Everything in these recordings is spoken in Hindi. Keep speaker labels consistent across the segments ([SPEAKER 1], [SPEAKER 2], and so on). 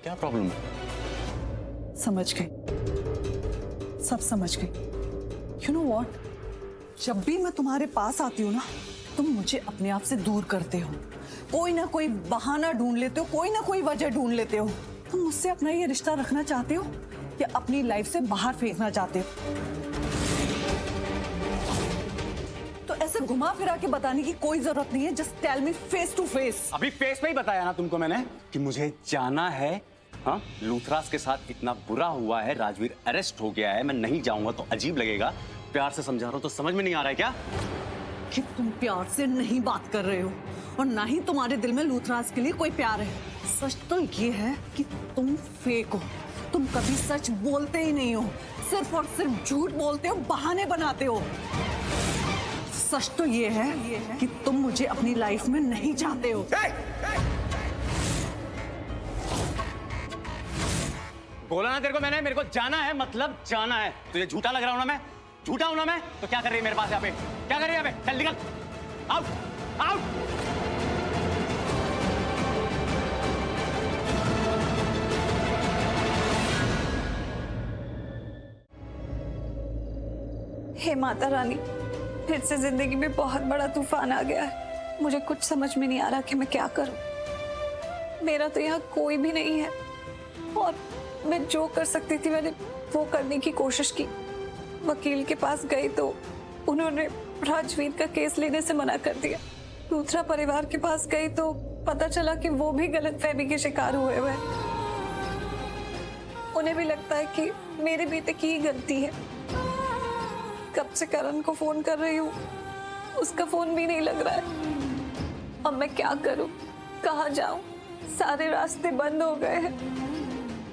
[SPEAKER 1] क्या प्रॉब्लम है?
[SPEAKER 2] समझ गई, सब समझ गई। यू नो व्हाट, जब भी मैं तुम्हारे पास आती हूँ ना, तुम मुझे अपने आप से दूर करते हो। कोई ना कोई बहाना ढूंढ लेते हो, कोई ना कोई वजह ढूंढ लेते हो। तुम मुझसे अपना ये रिश्ता रखना चाहते हो या अपनी लाइफ से बाहर फेंकना चाहते हो? तो ऐसे घुमा फिरा के बताने की कोई जरूरत नहीं है। Just tell me face to face.
[SPEAKER 1] अभी फेस पे ही बताया ना तुमको मैंने कि मुझे जाना है। हाँ, लूथरास के साथ इतना बुरा हुआ है, राजवीर अरेस्ट हो गया है, मैं नहीं जाऊंगा तो अजीब लगेगा। प्यार से समझा रहा हूं तो समझ में नहीं आ रहा है क्या?
[SPEAKER 2] कि तुम प्यार से नहीं बात कर रहे हो और ना ही तुम्हारे दिल में लूथरास के लिए कोई प्यार है। सच तो ये है कि तुम फेक हो। तुम कभी सच बोलते ही नहीं हो, सिर्फ और सिर्फ झूठ बोलते हो, बहाने बनाते हो। सच तो ये है कि तुम मुझे अपनी लाइफ में नहीं चाहते हो।
[SPEAKER 1] बोला ना तेरे को मैंने, मेरे को जाना है, मतलब जाना है। तुझे झूठा लग रहा हूं ना मैं? झूठा हूं ना मैं? तो क्या कर रही है मेरे पास यहाँ पे? क्या कर रही है यहाँ पे? चल निकल, आउट आउट।
[SPEAKER 3] हे माता रानी, फिर से जिंदगी में बहुत बड़ा तूफान आ गया है। मुझे कुछ समझ में नहीं आ रहा कि मैं क्या करूं। मेरा तो यहाँ कोई भी नहीं है और मैं जो कर सकती थी मैंने वो करने की कोशिश की। वकील के पास गई तो उन्होंने राजवीर का केस लेने से मना कर दिया। दूसरा परिवार के पास गई तो पता चला कि वो भी गलतफहमी के शिकार हुए हुए हैं। उन्हें भी लगता है कि मेरे बेटे की ही गलती है। कब से करण को फोन कर रही हूँ, उसका फोन भी नहीं लग रहा है। अब मैं क्या करूँ, कहाँ जाऊँ? सारे रास्ते बंद हो गए हैं।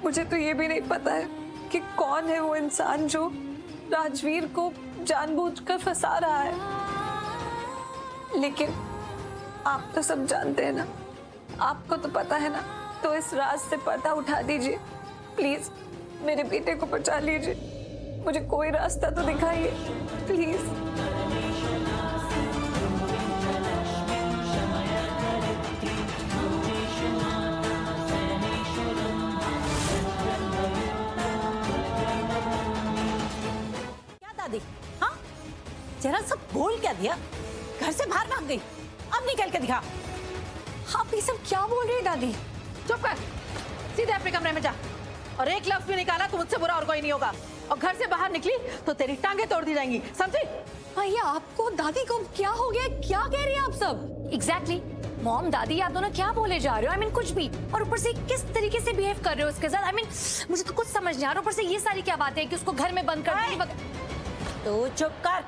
[SPEAKER 3] मुझे तो ये भी नहीं पता है कि कौन है वो इंसान जो राजवीर को जानबूझकर फंसा रहा है। लेकिन आप तो सब जानते हैं ना, आपको तो पता है ना, तो इस राज से पर्दा उठा दीजिए प्लीज। मेरे बेटे को बचा लीजिए, मुझे कोई रास्ता तो दिखाइए प्लीज।
[SPEAKER 4] दादी, हाँ जरा सब बोल क्या दिया? घर से बाहर भाग गई, अब निकल के दिखा।
[SPEAKER 3] आप ये सब क्या बोल रहे हैं दादी?
[SPEAKER 4] चुप कर, सीधे अपने कमरे में जा और एक लफ्ज भी निकाला तो मुझसे बुरा और कोई नहीं होगा। और घर से बाहर निकली तो तेरी टांगे तोड़ दी जाएंगी, समझी?
[SPEAKER 3] भैया आपको दादी को क्या हो गया? क्या कह रही हैं आप सब?
[SPEAKER 5] एग्जैक्टली मॉम दादी आप दोनों क्या बोले जा रहे हो? I mean, कुछ भी। और ऊपर से किस तरीके से बिहेव कर रहे हो उसके साथ? I mean, मुझे तो कुछ समझ नहीं आ रहा। ऊपर से ये सारी क्या बातें हैं कि उसको घर में बंद कर दी?
[SPEAKER 4] तो चुप कर,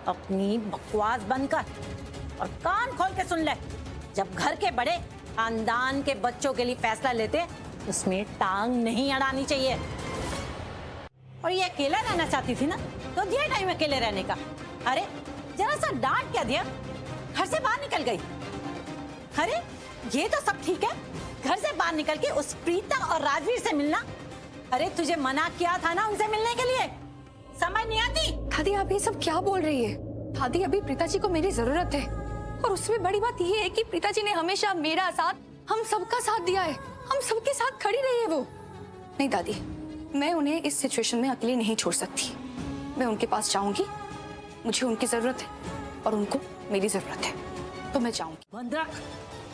[SPEAKER 4] अपनी बकवास बंद कर और कान खोल के सुन ले। जब घर के बड़े खानदान के बच्चों के लिए फैसला लेते, उसमें टांग नहीं अड़ानी चाहिए। और ये अकेला रहना चाहती थी ना, तो दिया टाइम अकेले रहने का। अरे जरा सा डांट क्या दिया, घर से बाहर निकल गई। अरे ये तो सब ठीक है, घर से बाहर निकल के उस प्रीता और राजवीर से मिलना। अरे तुझे मना किया था ना उनसे मिलने के लिए, समझ नहीं आती?
[SPEAKER 3] दादी आप ये सब क्या बोल रही है? दादी अभी प्रीता जी को मेरी जरूरत है और उसमें बड़ी बात ये है कि प्रीता जी ने हमेशा मेरा साथ, हम सबका साथ दिया है। हम सबके साथ खड़ी रही है वो। नहीं दादी, मैं उन्हें इस सिचुएशन में अकेले नहीं छोड़ सकती। मैं उनके पास जाऊंगी, मुझे उनकी जरूरत है और उनको मेरी जरूरत है, तो मैं जाऊंगी।
[SPEAKER 4] बंद रख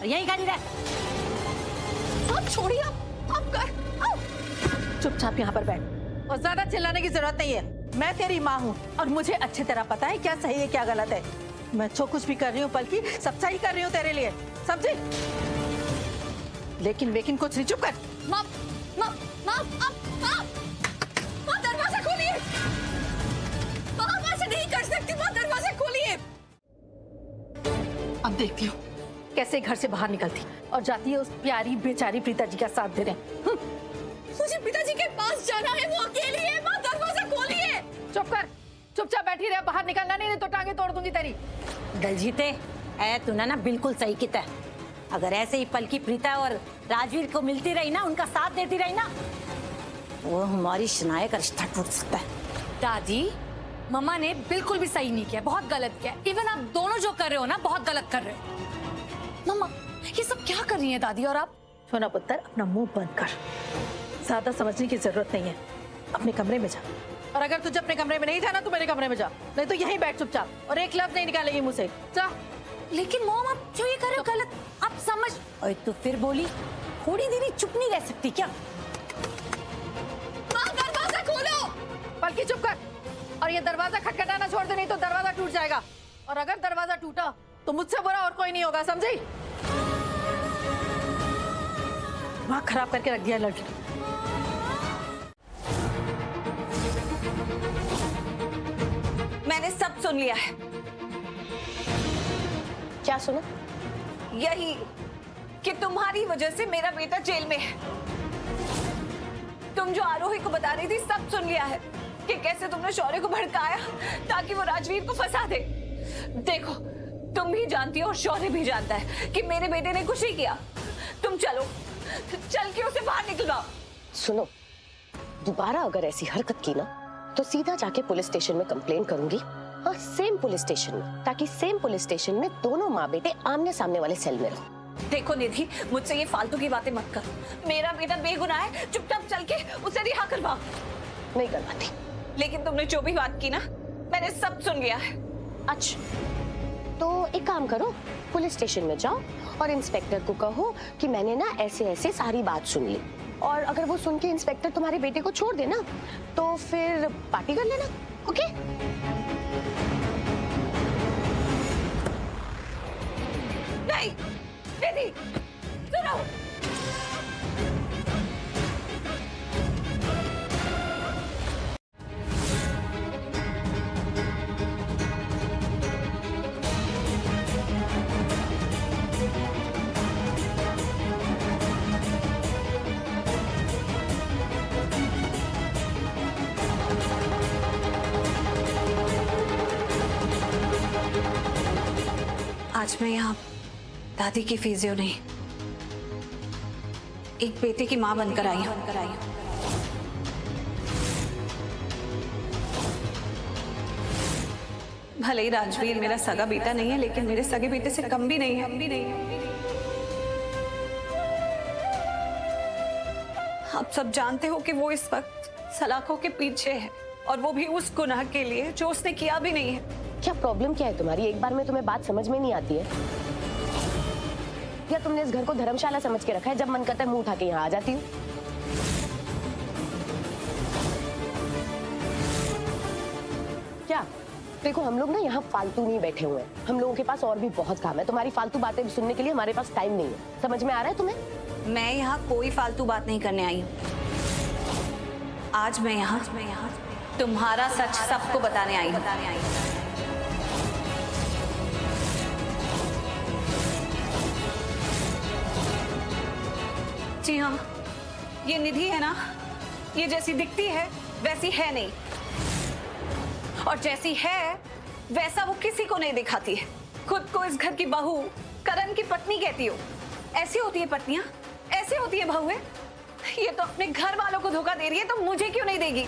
[SPEAKER 4] और यहीं खड़ी रह।
[SPEAKER 3] आप छोड़िए, आप कर
[SPEAKER 4] चुपचाप यहाँ पर बैठ और ज्यादा चिल्लाने की जरूरत नहीं है। मैं तेरी माँ हूँ और मुझे अच्छी तरह पता है क्या सही है क्या गलत है। मैं जो कुछ भी कर रही हूँ बल्कि सब सही कर रही हूँ तेरे लिए, समझी? लेकिन कुछ नहीं। चुप कर।
[SPEAKER 3] माँ दरवाजा खोलिए। आप ऐसे नहीं कर सकती। माँ दरवाजा खोलिए।
[SPEAKER 4] अब देख लो कैसे घर से बाहर निकलती और जाती है उस प्यारी बेचारी प्रीता जी का साथ देने।
[SPEAKER 3] मुझे पिताजी के पास जाना है, वो अकेली है। माँ दरवाजा खोलिए।
[SPEAKER 4] चुप कर, चुपचाप बैठी रहे, बाहर निकलना नहीं तो टांगे तोड़ दूंगी तेरी। दलजीते तूने ना बिल्कुल सही किया। अगर ऐसे ही पलकी प्रीता और राजवीर को मिलती रही ना, उनका साथ देती रही ना, वो हमारी शनाया का रिश्ता टूट सकता है।
[SPEAKER 5] दादी मम्मा ने बिल्कुल भी सही नहीं किया, बहुत गलत किया। इवन आप दोनों जो कर रहे हो ना, बहुत गलत कर रहे हो। मम्मा ये सब क्या कर रही है दादी? और आप
[SPEAKER 6] सोना पुत्र, अपना मुंह बंद कर, ज्यादा समझने की जरूरत नहीं है। अपने कमरे में जा, और अगर तुझे अपने कमरे में नहीं जाना तो मेरे कमरे में जा, नहीं तो यहीं बैठ चुपचाप और एक लफ्ज नहीं निकालेगी मुंह से। जा।
[SPEAKER 5] लेकिन मॉम आप जो ये कर रहे हो गलत, आप समझ।
[SPEAKER 4] और तू फिर बोली, थोड़ी देर चुप नहीं रह सकती क्या?
[SPEAKER 6] दरवाजा खोलो। बल्कि चुप कर, और ये दरवाजा खटखटाना छोड़ दे, नहीं तो दरवाजा टूट जाएगा, और अगर दरवाजा टूटा तो मुझसे बुरा और कोई नहीं होगा, समझी? दिमाग खराब करके रख दिया लड़की।
[SPEAKER 3] मैंने सब सुन लिया है।
[SPEAKER 7] क्या सुना?
[SPEAKER 3] यही कि तुम्हारी वजह से मेरा बेटा जेल में है। तुम जो आरोही को बता रही थी सब सुन लिया है कि कैसे तुमने शौर्य को भड़काया ताकि वो राजवीर को फंसा दे। देखो, तुम भी जानती हो और शौर्य भी जानता है कि मेरे बेटे ने कुछ नहीं किया। तुम चलो, चल के उसे बाहर निकलवाओ।
[SPEAKER 7] सुनो, दोबारा अगर ऐसी हरकत की ना तो सीधा जाके पुलिस स्टेशन में कंप्लेन करूंगी, और सेम पुलिस स्टेशन में, ताकि सेम पुलिस स्टेशन में दोनों माँ बेटे आमने सामने वाले सेल में रहो।
[SPEAKER 3] देखो निधि, मुझसे ये फालतू की बातें मत करो। मेरा बेटा बेगुनाह है, चुपचाप चल के उसे रिहा करवाओ।
[SPEAKER 7] नहीं करवाती।
[SPEAKER 3] लेकिन तुमने जो भी बात की ना, मैंने सब सुन लिया है।
[SPEAKER 7] अच्छा, तो एक काम करो, पुलिस स्टेशन में जाओ और इंस्पेक्टर को कहो कि मैंने ना ऐसे ऐसे सारी बात सुन ली, और अगर वो सुन के इंस्पेक्टर तुम्हारे बेटे को छोड़ देना तो फिर पार्टी कर लेना। ओके?
[SPEAKER 3] नहीं निधि, सुनो। आज मैं यहाँ दादी की फिजियो नहीं, एक बेटे की माँ बनकर आई हूँ। भले ही राजवीर मेरा सगा बेटा नहीं है, लेकिन मेरे सगे बेटे से कम भी नहीं है। आप सब जानते हो कि वो इस वक्त सलाखों के पीछे है, और वो भी उस गुनाह के लिए जो उसने किया भी नहीं है।
[SPEAKER 7] क्या प्रॉब्लम क्या है तुम्हारी? एक बार में तुम्हें बात समझ में नहीं आती है? या तुमने इस घर को धर्मशाला समझ के रखा है, जब मन करता है मुंह उठा के यहाँ आ जाती हूँ? क्या? देखो, हम लोग ना यहाँ फालतू नहीं बैठे हुए हैं, हम लोगों के पास और भी बहुत काम है। तुम्हारी फालतू बातें सुनने के लिए हमारे पास टाइम नहीं है। समझ में आ रहा है तुम्हें?
[SPEAKER 3] मैं यहाँ कोई फालतू बात नहीं करने आई हूँ। आज मैं यहाँ तुम्हारा सच सबको बताने आई हूँ। जी हाँ, ये निधि है ना, ये जैसी दिखती है वैसी है नहीं, और जैसी है वैसा वो किसी को नहीं दिखाती है। खुद को इस घर की बहू, करण की पत्नी कहती हो। ऐसी होती है पत्नियां, ऐसी होती है बहुएं। ये तो अपने घर वालों को धोखा दे रही है, तो मुझे क्यों नहीं देगी?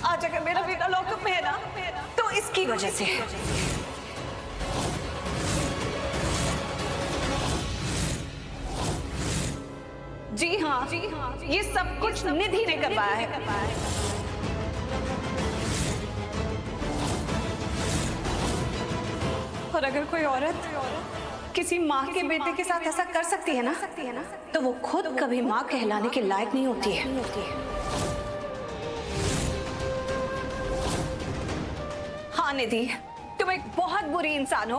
[SPEAKER 3] आज अगर मेरा बेटा लॉकअप में है ना, तो इसकी वजह से है। जी हाँ, ये सब कुछ निधि ने करवाया है। और अगर कोई औरत किसी माँ के बेटे के साथ ऐसा कर सकती है ना, तो वो खुद कभी माँ कहलाने के लायक नहीं होती है। हाँ निधि, तुम एक बहुत बुरी इंसान हो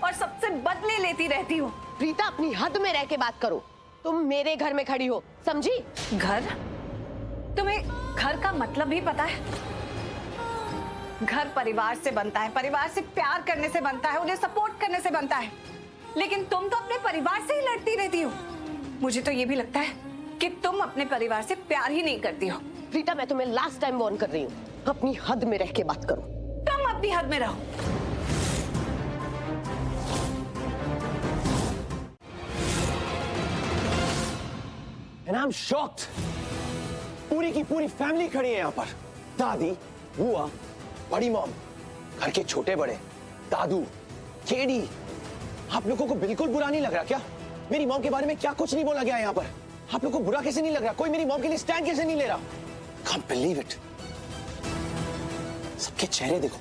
[SPEAKER 3] और सबसे बदले लेती रहती हो।
[SPEAKER 7] प्रीता, अपनी हद में रह के बात करो। तुम मेरे घर में खड़ी हो, समझी?
[SPEAKER 3] घर? तुम्हें घर का मतलब भी पता है? घर परिवार से बनता है, परिवार से प्यार करने से बनता है, उन्हें सपोर्ट करने से बनता है। लेकिन तुम तो अपने परिवार से ही लड़ती रहती हो। मुझे तो ये भी लगता है कि तुम अपने परिवार से प्यार ही नहीं करती हो।
[SPEAKER 7] प्रीता, मैं तुम्हें लास्ट टाइम वार्न कर रही हूँ, अपनी हद में रह के बात करो।
[SPEAKER 3] तुम अपनी हद में रहो।
[SPEAKER 8] And I'm shocked. पूरी की पूरी फैमिली खड़ी है यहाँ पर। दादी, बुआ, बड़ी मॉम, घर के छोटे बड़े, दादू, केडी, आप लोगों को बिल्कुल बुरा नहीं लग रहा क्या? मेरी मॉम के बारे में क्या कुछ नहीं बोला गया यहाँ पर? आप लोगों को बुरा कैसे नहीं लग रहा? कोई मेरी मॉम के लिए स्टैंड कैसे नहीं ले रहा? Can't believe it. सबके चेहरे देखो,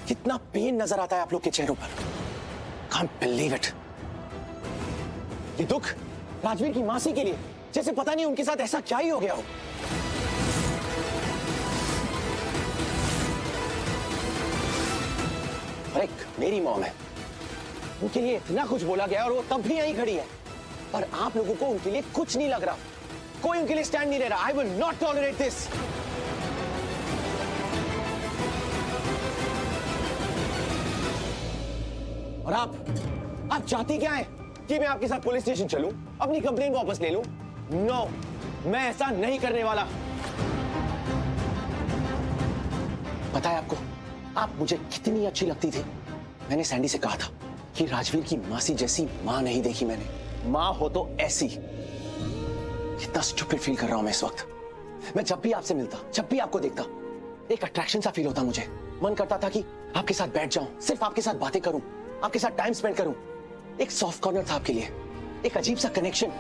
[SPEAKER 8] कितना पेन नजर आता है आप लोग के चेहरों पर। Can't believe it. ये दुख राजवीर की मासी के लिए, जैसे पता नहीं उनके साथ ऐसा क्या ही हो गया हो। और एक मेरी मॉम है, उनके लिए इतना कुछ बोला गया और वो तब भी यहीं खड़ी है, पर आप लोगों को उनके लिए कुछ नहीं लग रहा, कोई उनके लिए स्टैंड नहीं ले रहा। I will not tolerate this. और आप चाहती क्या है कि मैं आपके साथ पुलिस स्टेशन चलूं, अपनी कंप्लेन वापस ले लूं? नो, मैं ऐसा नहीं करने वाला। पता है आपको, आप मुझे कितनी अच्छी लगती थी। मैंने सैंडी से कहा था कि राजवीर की मासी जैसी मां नहीं देखी मैंने। मां हो तो ऐसी। कितना स्टूपिड फील कर रहा हूं मैं इस वक्त। मैं जब भी आपसे मिलता, जब भी आपको देखता, एक अट्रैक्शन सा फील होता मुझे। मन करता था कि आपके साथ बैठ जाऊं, सिर्फ आपके साथ बातें करूं, आपके साथ टाइम स्पेंड करूं। एक सॉफ्ट कॉर्नर था आपके लिए, एक अजीब सा कनेक्शन।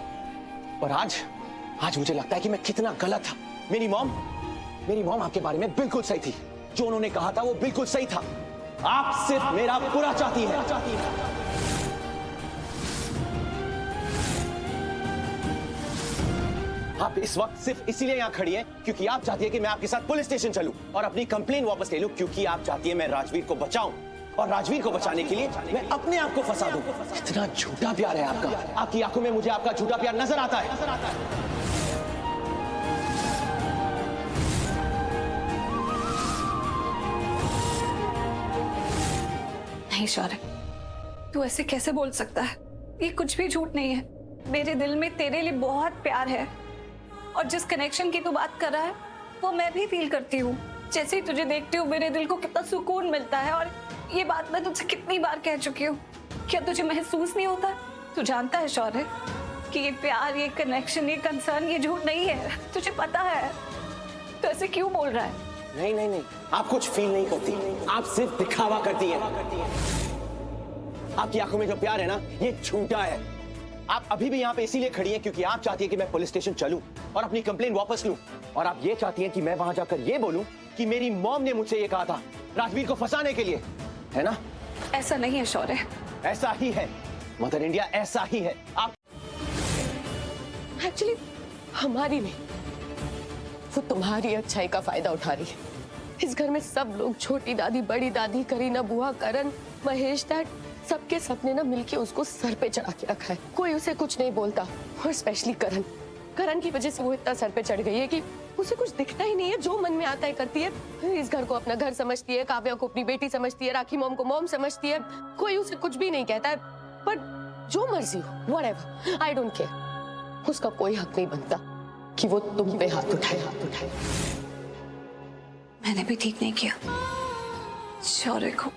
[SPEAKER 8] और आज मुझे लगता है कि मैं कितना गलत था। मेरी मॉम आपके बारे में बिल्कुल सही थी। जो उन्होंने कहा था वो बिल्कुल सही था। आप सिर्फ मेरा बुरा चाहती है। आप इस वक्त सिर्फ इसीलिए यहाँ खड़ी हैं क्योंकि आप चाहती है कि मैं आपके साथ पुलिस स्टेशन चलूं और अपनी कंप्लेन वापस ले लूं, क्योंकि आप चाहती है मैं राजवीर को बचाऊं, और राजवीर को बचाने के लिए मैं अपने आप को फंसा दूं। इतना झूठा प्यार है आपका। आपकी आंखों में मुझे आपका झूठा प्यार नजर आता है।
[SPEAKER 3] नहीं शौर्य, तू ऐसे कैसे बोल सकता है? ये कुछ भी झूठ नहीं है। मेरे दिल में तेरे लिए बहुत प्यार है, और जिस कनेक्शन की तू बात कर रहा है वो मैं भी फील करती हूँ। जैसे ही तुझे देखती हूँ मेरे दिल को कितना सुकून मिलता है, और ये बात मैं तुझसे कितनी बार कह चुकी हूँ। क्या तुझे महसूस नहीं होता? तू जानता है शौर्य कि ये प्यार, ये कनेक्शन, ये कंसर्न, ये झूठ नहीं है। तुझे पता है, तो ऐसे क्यों बोल रहा है?
[SPEAKER 8] नहीं, आप कुछ फील नहीं करती, आप सिर्फ दिखावा करती हैं। आपकी आंखों में जो प्यार है ना, ये झूठा है। आप अभी भी यहाँ पे इसीलिए खड़ी हैं क्योंकि आप चाहती हैं कि मैं पुलिस स्टेशन चलूं और अपनी कंप्लेन वापस लूं, और आप ये चाहती हैं कि मैं वहां जाकर ये बोलूं कि मेरी मॉम ने मुझसे ये कहा था राजवीर को फंसाने के लिए, है ना?
[SPEAKER 3] ऐसा नहीं है शौर्य।
[SPEAKER 8] ऐसा ही है मदर इंडिया, ऐसा ही है। आप
[SPEAKER 7] एक्चुअली हमारी नहीं, वो तुम्हारी अच्छाई का फायदा उठा रही है। इस घर में सब लोग, छोटी दादी, बड़ी दादी, करीना बुआ, करण, महेश डैड, सबके सपने ना मिलके उसको सर पे चढ़ा के रखा है। कोई उसे कुछ नहीं बोलता, और स्पेशली करण की वजह से वो इतना सर पे चढ़ गई है कि उसे कुछ दिखता ही नहीं है। जो मन में आता है करती है। इस घर को अपना घर समझती है, काव्या को अपनी बेटी समझती है, राखी मॉम को मॉम समझती है। कोई उसे कुछ भी नहीं कहता है, पर जो मर्जी हो, व्हाटएवर, आई डोंट केयर। उसका कोई हक नहीं बनता कि वो तुम पे हाथ उठाए।
[SPEAKER 3] मैंने भी ठीक नहीं किया, शौर्य को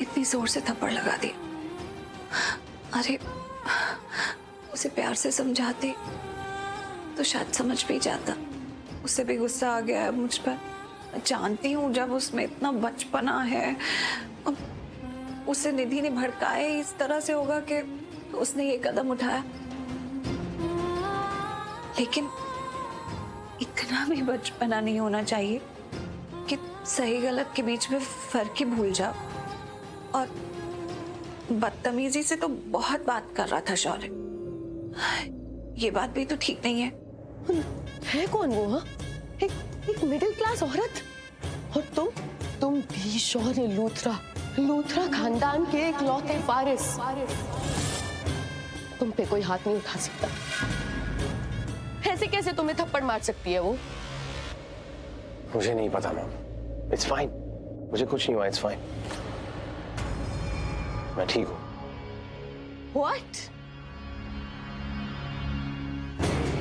[SPEAKER 3] इतनी जोर से थप्पड़ लगा दी। अरे उसे प्यार से समझाती तो शायद समझ भी जाता। उसे भी गुस्सा आ गया है मुझ पर। मैं जानती हूँ जब उसमें इतना बचपना है, अब उसे निधि ने भड़काए इस तरह से होगा कि उसने ये कदम उठाया। लेकिन इतना भी बचपना नहीं होना चाहिए कि सही गलत के बीच में फर्क ही भूल जाओ। और बदतमीजी से तो बहुत बात कर रहा था शौर्य। ये बात भी तो ठीक नहीं है
[SPEAKER 7] कौन वो? हाँ, एक मिडिल क्लास औरत, और तुम भी शौर्य लूथरा खानदान के इकलौते वारिस। तुम पे कोई हाथ नहीं उठा सकता। ऐसे कैसे तुम्हें थप्पड़ मार सकती है वो?
[SPEAKER 8] मुझे नहीं पता मॉम, इट्स फाइन, मुझे कुछ नहीं हुआ, इट्स फाइन, मैं ठीक हूँ।
[SPEAKER 7] What?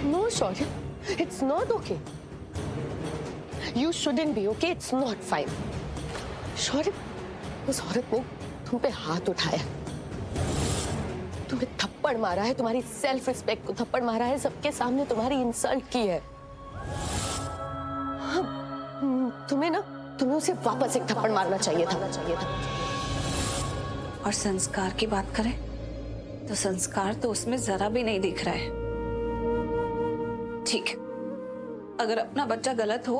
[SPEAKER 7] No, Shaurya, it's not okay. You shouldn't be okay. It's not fine. Shaurya, उस औरत ने तुम पे हाथ उठाया, तुम्हें थप्पड़ मारा है, तुम्हारी सेल्फ रिस्पेक्ट को थप्पड़ मारा है, सबके सामने तुम्हारी इंसल्ट की है। तुम्हें उसे वापस एक थप्पड़ मारना चाहिए था।
[SPEAKER 3] और संस्कार की बात करें तो संस्कार तो उसमें जरा भी नहीं दिख रहा है। ठीक है, अगर अपना बच्चा गलत हो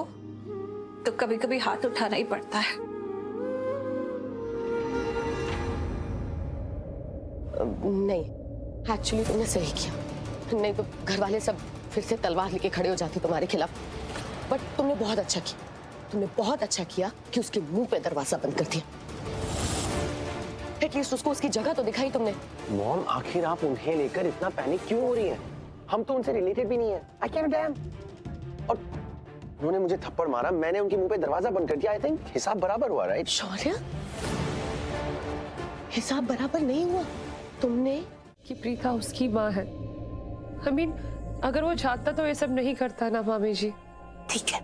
[SPEAKER 3] तो कभी कभी हाथ उठाना ही पड़ता है।
[SPEAKER 7] नहीं, एक्चुअली तुमने सही किया, नहीं तो घर वाले सब फिर से तलवार लेके खड़े हो जाते तुम्हारे खिलाफ। बट तुमने बहुत अच्छा किया, तुमने बहुत अच्छा किया कि उसके मुंह पे दरवाजा बंद कर दिया। एटलीस्ट उसको उसकी जगह तो दिखाई तुमने।
[SPEAKER 8] मॉम, आखिर आप उन्हें लेकर इतना पैनिक क्यों हो रही हैं? हम तो उनसे रिलेटेड भी नहीं है। I can dam. और उन्होंने मुझे थप्पड़ मारा, मैंने उनके मुंह पे दरवाजा बंद कर दिया। आई थिंक हिसाब बराबर हुआ, राइट?
[SPEAKER 7] शौर्य, हिसाब बराबर नहीं हुआ। तुमने
[SPEAKER 9] कि प्रीता उसकी माँ है। I mean, अगर वो चाहता तो ये सब नहीं करता ना मामी जी।
[SPEAKER 10] ठीक है,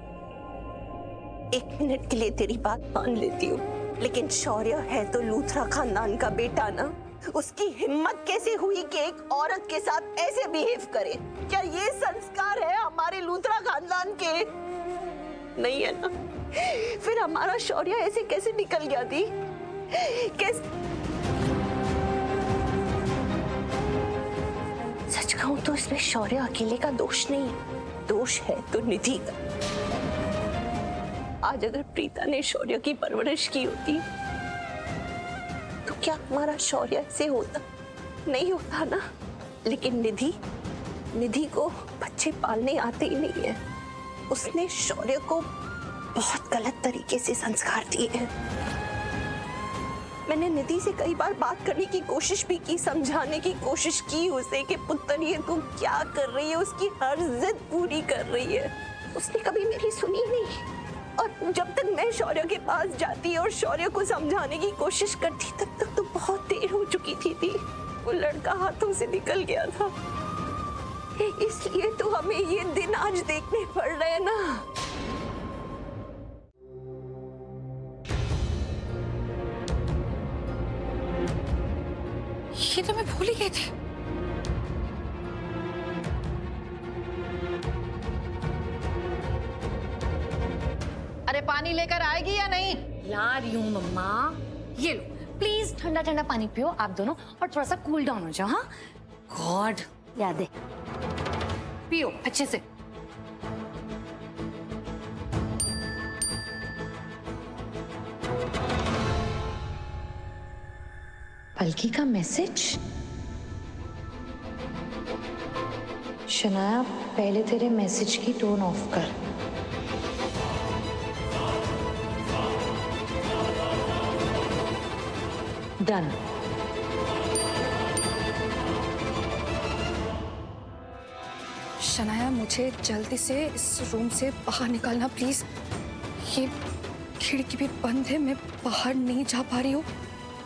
[SPEAKER 10] 1 मिनट के लिए तेरी बात मान लेती हूँ, लेकिन शौर्य है तो लूथरा खानदान का बेटा ना। उसकी हिम्मत कैसे हुई कि एक औरत के साथ ऐसे बिहेव करे? क्या ये संस्कार है हमारे लूथरा खानदान के? नहीं है ना? फिर हमारा शौर्य ऐसे कैसे निकल गया थी? कैसे? सच कहूं तो इसमें शौर्य अकेले का दोष नहीं है, दोष है तो निधि का। आज अगर प्रीता ने शौर्य की परवरिश की होती तो क्या हमारा शौर्य ऐसे होता? नहीं होता ना। लेकिन निधि को बच्चे पालने आते ही नहीं है। उसने शौर्य को बहुत गलत तरीके से संस्कार दिए हैं। मैंने निधि से कई बार बात करने की कोशिश भी की, समझाने की कोशिश की उसे कि पुत्र ये तू क्या कर रही है, उसकी हर जिद पूरी कर रही है। उसने कभी मेरी सुनी नहीं। और जब तक मैं शौर्य के पास जाती और शौर्य को समझाने की कोशिश करती, तब तक तो बहुत देर हो चुकी थी। वो लड़का हाथों से निकल गया था। इसलिए तो हमें ये दिन आज देखने पड़ रहे हैं ना।
[SPEAKER 5] ये तो मैं भूल ही गई थी।
[SPEAKER 6] अरे पानी लेकर आएगी या नहीं?
[SPEAKER 5] ला रही हूँ मम्मा। ये लो प्लीज, ठंडा ठंडा पानी पियो आप दोनों और थोड़ा सा कूल डाउन हो जाओ। हाँ गॉड, याद है, पियो अच्छे से।
[SPEAKER 11] पलकी का मैसेज। शनाया, पहले तेरे मैसेज की टोन ऑफ कर। डन।
[SPEAKER 3] शनाया, मुझे जल्दी से इस रूम से बाहर निकालना प्लीज। ये खिड़की भी बंद है, मैं बाहर नहीं जा पा रही हूँ।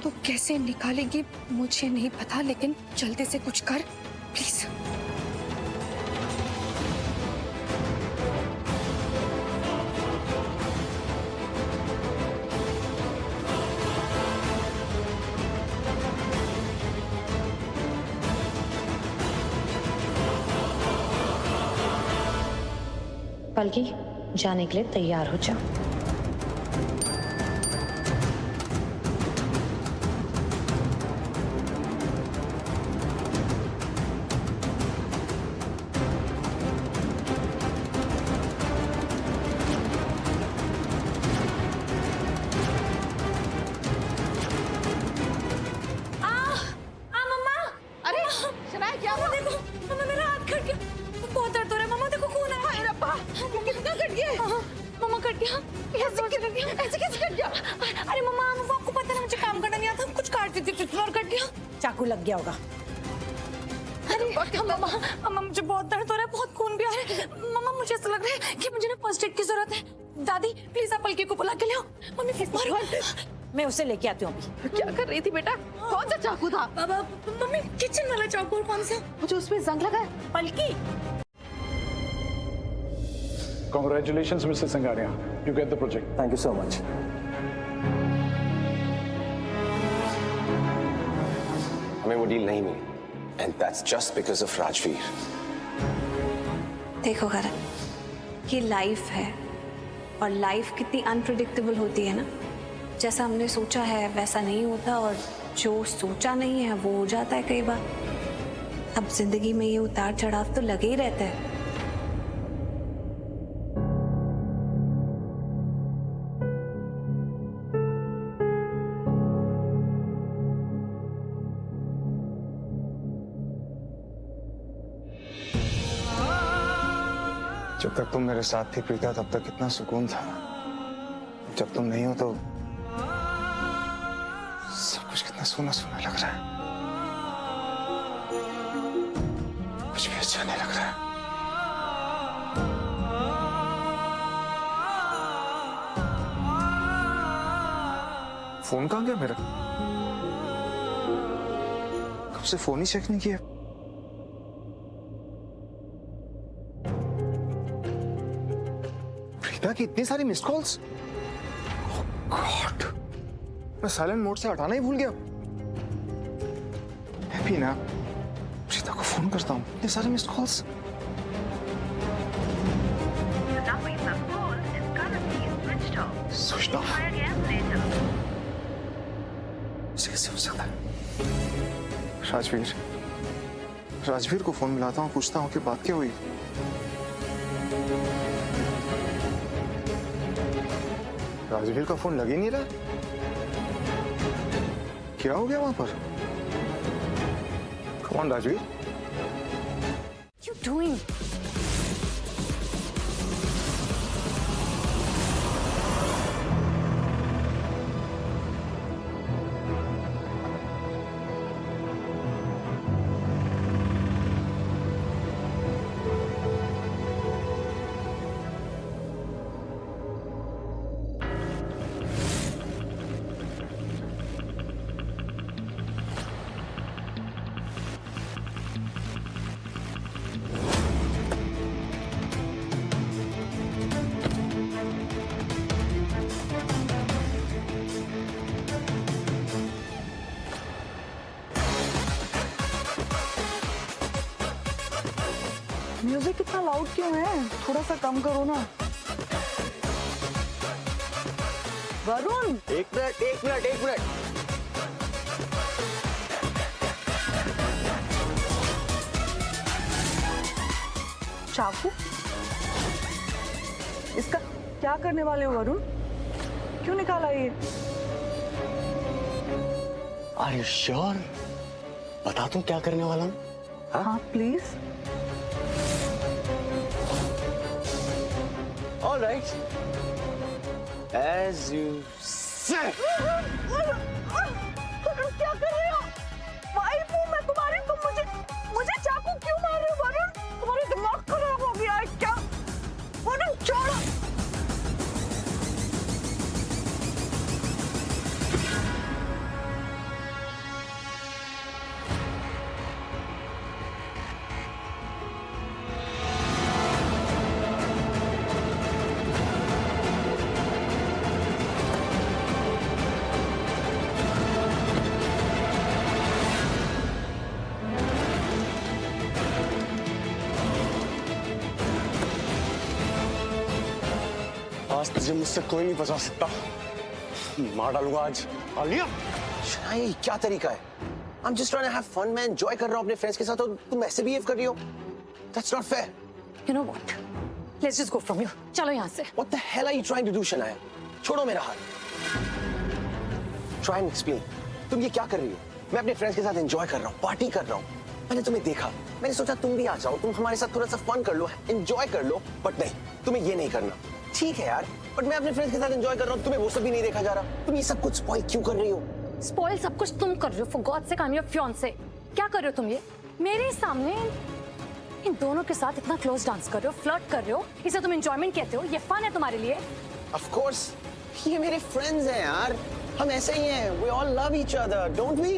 [SPEAKER 3] तो कैसे निकालेगी मुझे नहीं पता, लेकिन जल्दी से कुछ कर प्लीज।
[SPEAKER 11] पलकी, जाने के लिए तैयार हो जा।
[SPEAKER 5] अरे मम्मा, आपको पता ना मुझे काम करना नहीं आता, कुछ काट देती थी और कट गया।
[SPEAKER 4] चाकू लग गया होगा।
[SPEAKER 5] अरे मम्मा मुझे बहुत दर्द हो रहा है, बहुत खून भी आ रहा है। मम्मा मुझे ऐसा लग रहा है कि मुझे ना फर्स्ट एड की जरूरत है। दादी प्लीज आप पलकी को बुला के ले आओ। मम्मी प्लीज मारो।
[SPEAKER 4] मैं उसे लेके आती हूँ अभी।
[SPEAKER 6] क्या कर रही थी बेटा? कौन सा चाकू था?
[SPEAKER 5] मम्मी किचन वाला चाकू। और कौन सा?
[SPEAKER 6] मुझे उसमें जंग लगा है।
[SPEAKER 4] पलकी,
[SPEAKER 12] Congratulations, Mr. Sangaria. You get the project.
[SPEAKER 8] Thank you so much. हमें वो डील नहीं मिली, and that's just because of Rajveer.
[SPEAKER 3] देखो करण, ये लाइफ है और लाइफ कितनी अनप्रिडिक्टेबल होती है ना। जैसा हमने सोचा है वैसा नहीं होता, और जो सोचा नहीं है वो हो जाता है कई बार। अब जिंदगी में ये उतार चढ़ाव तो लगे ही रहता है।
[SPEAKER 13] जब तक तुम मेरे साथ थी प्रीता तब तक कितना सुकून था। जब तुम नहीं हो तो सब कुछ कितना सूना सूना लग रहा है। कुछ भी अच्छा नहीं लग रहा है। फोन कहाँ गया मेरा? कब से फोन ही चेक नहीं किया। की इतनी सारी मिस्ड कॉल्स। गॉड, मैं साइलेंट मोड से हटाना ही भूल गया। हैप्पी ना, प्रीता को फोन करता हूँ। इतने सारे मिस्ड कॉल्स। Switch off. ऐसे कैसे हो सकता है? राजवीर को फोन मिलाता हूँ, पूछता हूँ कि बात क्या हुई। राजवीर का फोन लग ही नहीं रहा। क्या हो गया वहां पर? कौन राजवीर?
[SPEAKER 5] You doing?
[SPEAKER 6] म्यूजिक इतना लाउड क्यों है? थोड़ा सा कम करो ना। वरुण,
[SPEAKER 8] एक मिनट।
[SPEAKER 6] चाकू? इसका क्या करने वाले हो वरुण? क्यों निकाला ये?
[SPEAKER 8] Are you sure? बता दूं क्या करने वाला हूँ?
[SPEAKER 6] हाँ please.
[SPEAKER 8] All right. As you say.
[SPEAKER 6] क्या कर रहे हो? वाइफ हूँ मैं तुम्हारी, तुम मुझे चाकू क्यों मार रहे हो वरुण? तुम्हारा दिमाग खराब हो गया है क्या? वरुण छोड़ो।
[SPEAKER 8] आज तुझे मुझसे कोई नहीं बचा सकता। मार डालूंगा आज। आलिया, ये क्या तरीका है? I'm just trying to have fun, मैं enjoy कर रहा हूँ अपने फ्रेंड्स के साथ और तुम ऐसे behave कर रही हो? That's not fair.
[SPEAKER 5] You know what? Let's just go from here. चलो यहाँ से।
[SPEAKER 8] What the hell are you trying to do, Shanaya? छोड़ो मेरा हाथ। Try and explain. तुम ये क्या कर रही हो? मैं अपने फ्रेंड्स के साथ enjoy कर रहा हूँ, पार्टी कर रहा हूँ। मैंने तुम्हें देखा, मैंने सोचा तुम भी आ जाओ, तुम हमारे साथ थोड़ा सा फन कर लो, enjoy कर लो, but नहीं, तुम्हें ये नहीं करना। ठीक है यार, बट मैं अपने फ्रेंड्स के साथ एंजॉय कर रहा हूँ, तुम्हें वो सब भी नहीं देखा जा रहा। तुम ये सब कुछ स्पॉइल क्यों कर रही हो?
[SPEAKER 5] स्पॉइल सब कुछ तुम कर रहे हो। फॉर गॉड से काम योर फियांसे। क्या कर रहे हो तुम ये? मेरे सामने इन दोनों के साथ इतना क्लोज डांस कर रहे हो, फ्लर्ट कर रहे हो, इसे तुम एंजॉयमेंट कहते हो? ये फन है तुम्हारे लिए?
[SPEAKER 8] ऑफ कोर्स, ये मेरे फ्रेंड्स हैं यार, हम ऐसे ही हैं। We all love each other, don't we?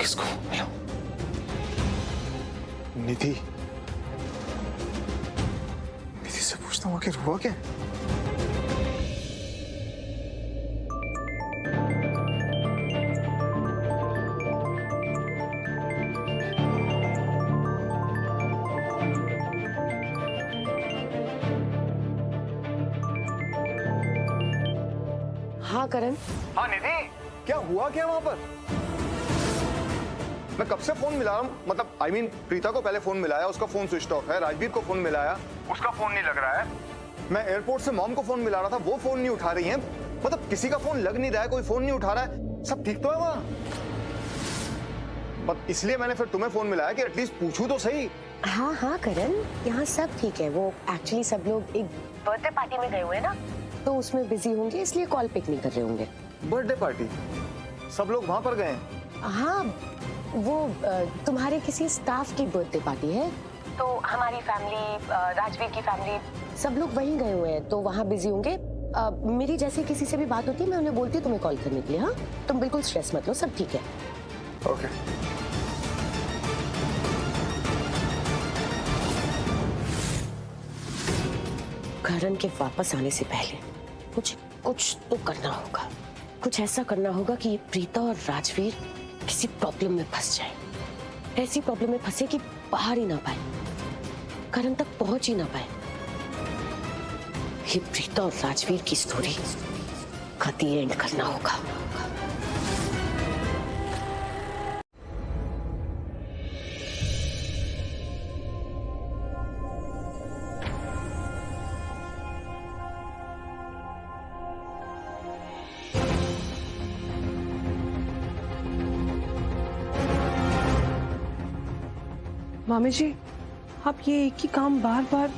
[SPEAKER 13] किसको मिला? निधि से पूछता हूँ आखिर हुआ क्या?
[SPEAKER 7] हाँ करण।
[SPEAKER 13] हाँ निधि, क्या हुआ क्या वहां पर? मैं कब से फोन मिला रहा हूँ, मतलब I mean, प्रीता को पहले फोन मिलाया, उसका फोन स्विच ऑफ है। राजवीर को फोन मिलाया, उसका फोन नहीं लग रहा है। मैं एयरपोर्ट से मॉम को फोन मिला रहा था, वो फोन नहीं उठा रही है। मतलब किसी का फोन लग नहीं रहा है, कोई फोन नहीं उठा रहा है। सब ठीक तो है वहां? बट इसलिए मैंने फिर तुम्हें फोन मिलाया कि एटलीस्ट पूछूं तो सही।
[SPEAKER 7] हाँ हाँ करण, यहाँ सब ठीक है। वो एक्चुअली सब लोग एक बर्थडे पार्टी में गए हुए हैं ना, तो उसमें बिजी होंगे, इसलिए कॉल पिक नहीं कर रहे होंगे।
[SPEAKER 13] Birthday party? सब लोग वहां पर गए?
[SPEAKER 7] हाँ, वो तुम्हारे किसी स्टाफ की बर्थडे पार्टी है, तो हमारी फैमिली, राजवीर की फैमिली, सब लोग वहीं गए हुए हैं, तो वहाँ बिजी होंगे। मेरी जैसे किसी से भी बात होती है, मैं उन्हें बोलती हूँ तुम्हें कॉल करने के लिए। हाँ, तुम बिल्कुल स्ट्रेस मत लो, सब ठीक है।
[SPEAKER 13] ओके।
[SPEAKER 7] करण के वापस आने से पहले मुझे कुछ तो करना होगा। कुछ ऐसा करना होगा कि ये प्रीता और राजवीर किसी प्रॉब्लम में फंस जाए, ऐसी प्रॉब्लम में फंसे कि बाहर ही ना पाए, करण तक पहुंच ही ना पाए। ये प्रीता और राजवीर की स्टोरी कभी एंड करना होगा।
[SPEAKER 9] मामी जी, आप ये एक ही काम बार बार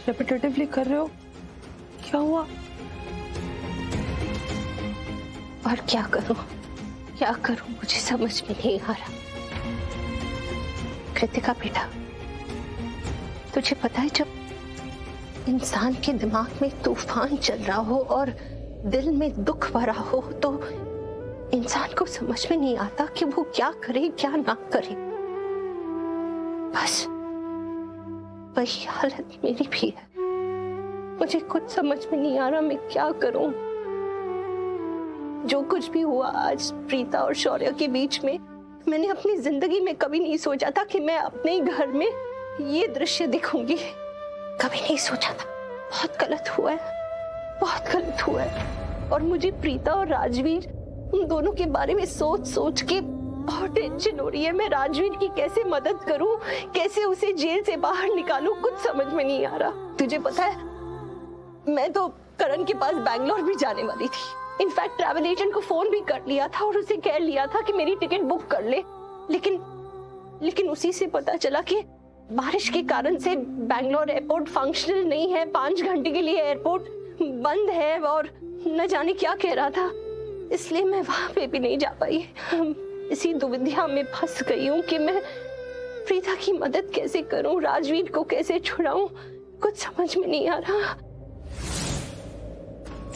[SPEAKER 9] रेपिटेटिवली कर रहे हो, क्या हुआ?
[SPEAKER 10] और क्या करूं मुझे समझ में नहीं आ रहा। कृतिका बेटा, तुझे पता है जब इंसान के दिमाग में तूफान चल रहा हो और दिल में दुख भरा हो, तो इंसान को समझ में नहीं आता कि वो क्या करे क्या ना करे। बस वही हालत मेरी भी है। मुझे कुछ समझ में नहीं आ रहा मैं क्या करूं। जो कुछ भी हुआ आज प्रीता और शौर्य के बीच में, मैंने अपनी जिंदगी में कभी नहीं सोचा था कि मैं अपने ही घर में ये दृश्य दिखूंगी। कभी नहीं सोचा था। बहुत गलत हुआ है, बहुत गलत हुआ है। और मुझे प्रीता और राजवीर, उन दोनों के बारे में सोच सोच के बहुत टेंशन हो रही है। मैं राजवीर की कैसे मदद करूं, कैसे उसे जेल से बाहर निकालूं, कुछ समझ में नहीं आ रहा। तुझे पता है, मैं तो करण के पास बैंगलोर भी जाने वाली थी। इनफैक्ट ट्रैवल एजेंट को फोन भी कर लिया था और उसे कह लिया था कि मेरी टिकट बुक कर ले। लेकिन उसी से पता चला कि बारिश के कारण से बैंगलोर एयरपोर्ट फंक्शनल नहीं है। 5 घंटे के लिए एयरपोर्ट बंद है और न जाने क्या कह रहा था, इसलिए मैं वहां पे भी नहीं जा पाई। इसी दुविधा में फंस गई हूँ कि मैं प्रीता की मदद कैसे करूं, राजवीर को कैसे छुड़ाऊं, कुछ समझ में नहीं आ रहा।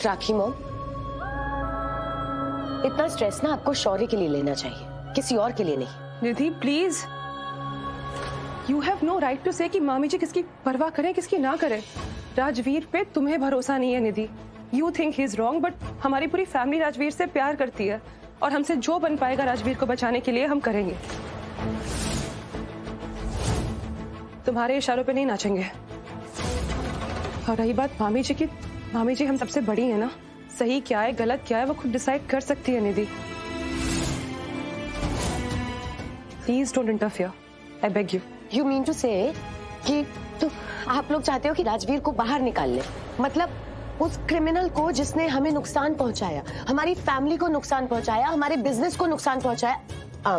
[SPEAKER 7] राखी मॉम, इतना स्ट्रेस ना आपको शौर्य के लिए लेना चाहिए, किसी और के लिए नहीं।
[SPEAKER 9] Nidhi please, you have no right to say कि मामी जी किसकी परवाह करें किसकी ना करें। राजवीर पे तुम्हें भरोसा नहीं है Nidhi. You think he is wrong, but हमारी पूरी फैमिली राजवीर से प्यार करती है और हमसे जो बन पाएगा राजवीर को बचाने के लिए हम करेंगे। तुम्हारे इशारों पे नहीं नाचेंगे। और रही बात मामी जी की, मामी जी हम सबसे बड़ी है ना, सही क्या है गलत क्या है वो खुद डिसाइड कर सकती है Nidhi. Please don't interfere, I beg you.
[SPEAKER 7] You mean to say कि आप लोग चाहते हो कि राजवीर को बाहर निकाल ले, मतलब उस क्रिमिनल को जिसने हमें नुकसान पहुंचाया, हमारी फैमिली को नुकसान पहुंचाया, हमारे बिजनेस को नुकसान पहुंचाया।